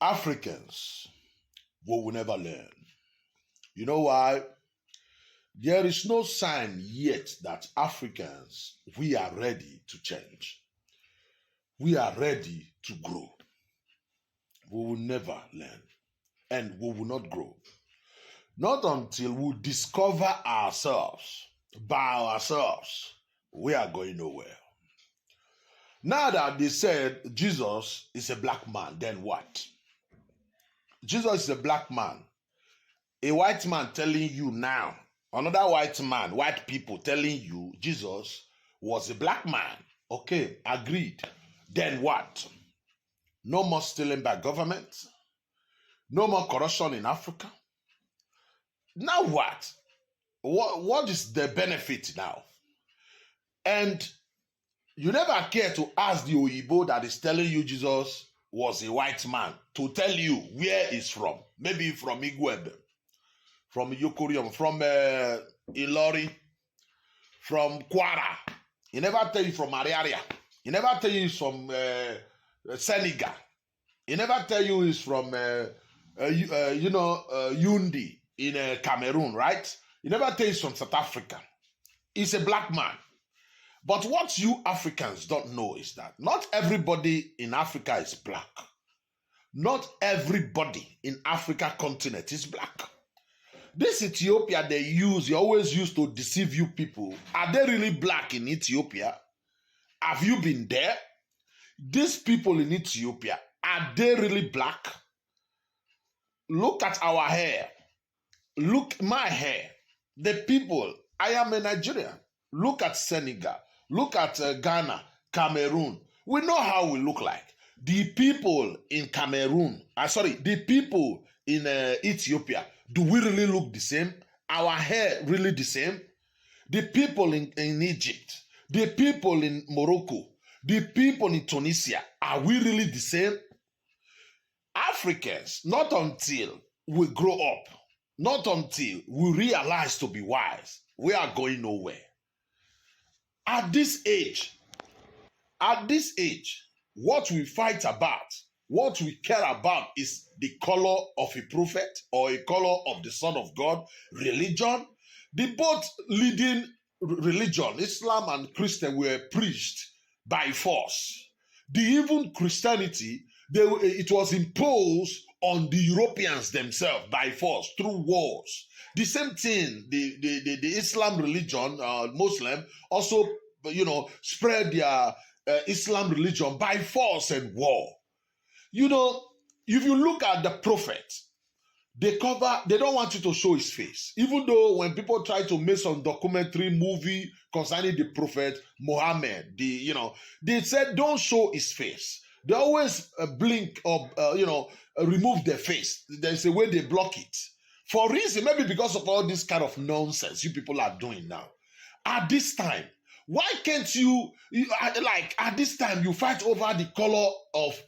Africans will never learn. You know why? There is no sign yet that Africans, we are ready to change. We are ready to grow. We will never learn and we will not grow. Not until we discover ourselves by ourselves, we are going nowhere. Now that they said Jesus is a black man, then what? Jesus is a black man. A white man telling you now, another white man, white people telling you Jesus was a black man. Okay, agreed. Then what? No more stealing by government. No more corruption in Africa. Now what? What is the benefit now? And you never care to ask the Oyibo that is telling you Jesus was a white man to tell you where he's from. Maybe from Igwebe, from Yokorium, from Ilori, from Kwara. He never tell you from Ariaria. He never tell you he's from Senegal. He never tell you he's from Yundi in Cameroon, right? He never tell you he's from South Africa. He's a black man. But what you Africans don't know is that not everybody in Africa is black. Not everybody in Africa continent is black. This Ethiopia you always use to deceive you people. Are they really black in Ethiopia? Have you been there? These people in Ethiopia, are they really black? Look at our hair. Look my hair. The people, I am a Nigerian. Look at Senegal. Look at Ghana, Cameroon. We know how we look like. The people in Cameroon, the people in Ethiopia, do we really look the same? Our hair really the same? The people in Egypt, the people in Morocco, the people in Tunisia, are we really the same? Africans, not until we grow up, not until we realize to be wise, we are going nowhere. At this age, what we fight about, what we care about is the color of a prophet or a color of the Son of God, religion. The both leading religion, Islam and Christian, were preached by force. Even Christianity, it was imposed on the Europeans themselves by force through wars. The same thing, the Islam religion, Muslim, also, spread their Islam religion by force and war. If you look at the prophet, they don't want you to show his face. Even though when people try to make some documentary movie concerning the prophet Muhammad, they said don't show his face. They always blink or, remove their face. There's a way they block it. For reason, maybe because of all this kind of nonsense you people are doing now. At this time, why can't at this time you fight over the color of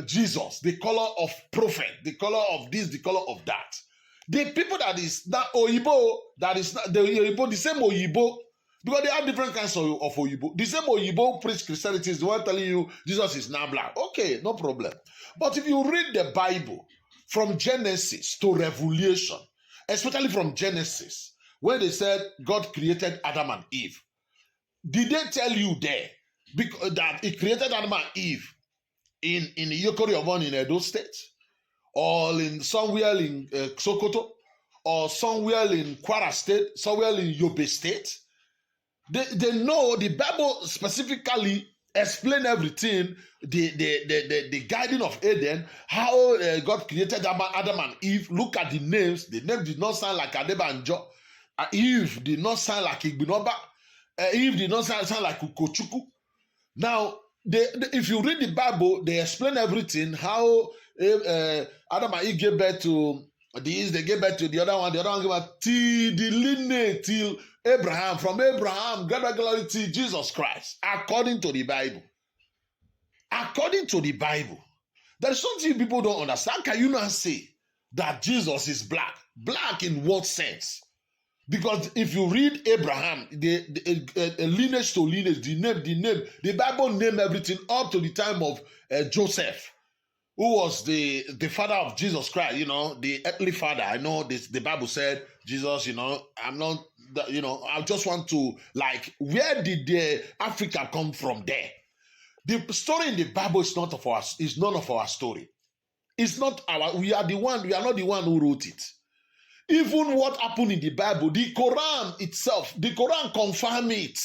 Jesus, the color of prophet, the color of this, the color of that. The people that is that Oyibo, that is not the Oyibo, the same Oyibo, because they have different kinds of Oyibo. The same Oyibo preach Christianity is the one telling you Jesus is now black. Okay, no problem. But if you read the Bible from Genesis to Revelation, especially from Genesis, where they said God created Adam and Eve, did they tell you there that he created Adam and Eve in Yokoriomon in Edo State, or in somewhere in Sokoto, or somewhere in Kwara State, somewhere in Yobe State? They know the Bible specifically explain everything, the guiding of Eden, how God created Adam and Eve. Look at the names. The name did not sound like Adebanjo. Eve did not sound like Igbinoba. Eve did not sound like Ukochuku. Now, if you read the Bible, they explain everything, how Adam and Eve gave birth to these, they gave birth to the other one gave birth till the lineage, till Abraham, from Abraham, gradually to Jesus Christ, according to the Bible. According to the Bible. There is something people don't understand. Can you not say that Jesus is black? Black in what sense? Because if you read Abraham, the lineage to lineage, the name, the Bible name everything up to the time of Joseph. who was the father of Jesus Christ, the earthly father. I know this, the Bible said Jesus, I'm not, I just want to, like, where did the Africa come from there? The story in the Bible is not none of our story. It's not we are not the one who wrote it. Even what happened in the Bible, the Quran itself, the Quran confirmed it.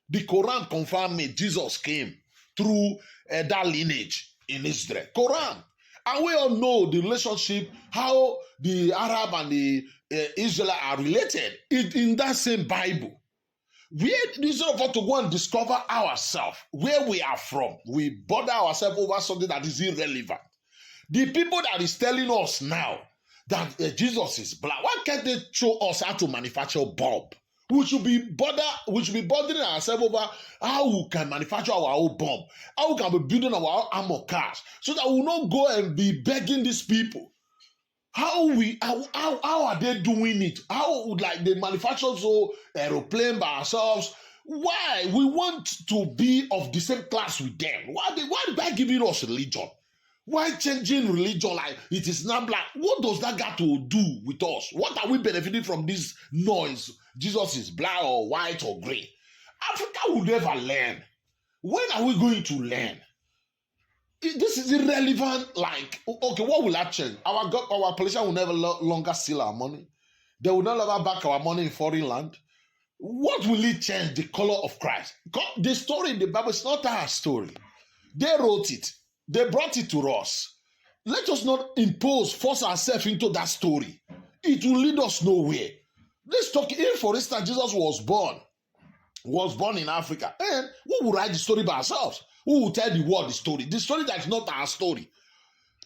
The Quran confirmed it. Jesus came through that lineage in Israel. Quran. And we all know the relationship, how the Arab and the Israel are related in that same Bible. Instead of us to go and discover ourselves, where we are from, we bother ourselves over something that is irrelevant. The people that is telling us now that Jesus is black, why can't they show us how to manufacture bomb? We should be bothering ourselves over how we can manufacture our own bomb, how we can be building our own armor cars, so that we will not go and be begging these people. How are they doing it? How would, like, they manufacture so aeroplane by ourselves? Why? We want to be of the same class with them. Why they giving us religion? Why changing religion like it is not black? What does that got to do with us? What are we benefiting from this noise? Jesus is black or white or gray. Africa will never learn. When are we going to learn? This is irrelevant. Like, okay, what will that change? Our politician will never longer steal our money. They will no longer back our money in foreign land. What will it change? The color of Christ. The story in the Bible is not our story. They wrote it. They brought it to us. Let us not force ourselves into that story. It will lead us nowhere. Let's talk. If, for instance, Jesus was born in Africa, and we will write the story by ourselves. Who will tell the world the story? The story that is not our story.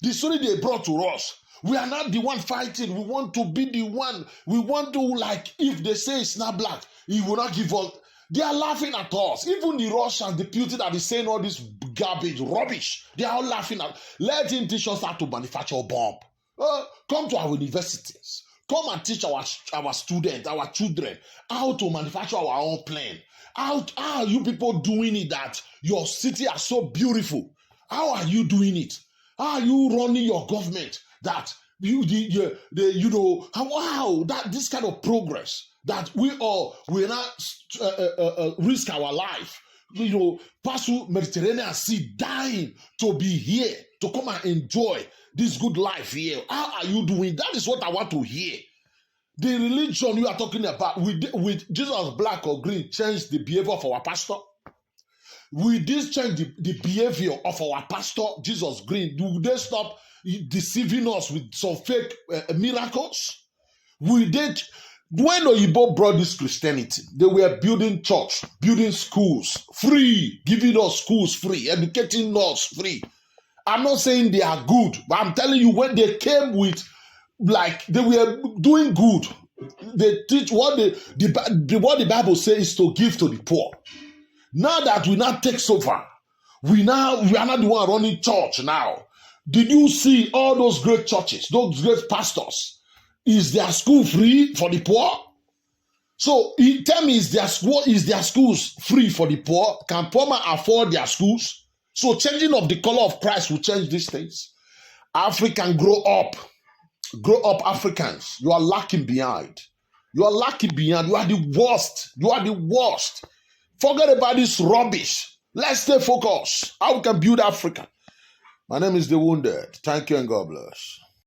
The story they brought to us. We are not the one fighting. We want to be the one. We want to, like, if they say it's not black, he will not give us. They are laughing at us. Even the Russians, the Putin that is saying all this garbage, rubbish, they are all laughing at us. Let him teach us how to manufacture bomb. Come to our universities. Come and teach our students, our children, how to manufacture our own plane. How are you people doing it that your city are so beautiful? How are you doing it? How are you running your government that wow, that this kind of progress that we not risk our life, pass through Mediterranean Sea, dying to be here, to come and enjoy this good life here. How are you doing? That is what I want to hear. The religion you are talking about, with Jesus black or green, change the behavior of our pastor? Will this change the behavior of our pastor, Jesus green? Do they stop deceiving us with some fake miracles? Will they? When Oyibo brought this Christianity, they were building church, building schools, free, giving us schools free, educating us free. I'm not saying they are good, but I'm telling you, when they came with, like, they were doing good. They teach what the Bible says is to give to the poor. Now that we now take over, we are not the one running church now. Did you see all those great churches, those great pastors? Is their school free for the poor? So tell me, is their schools free for the poor? Can poor man afford their schools? So changing of the color of Christ will change these things. African, grow up. Grow up, Africans. You are lacking behind. You are lacking behind. You are the worst. You are the worst. Forget about this rubbish. Let's stay focused. How we can build Africa. My name is The Wounded. Thank you and God bless.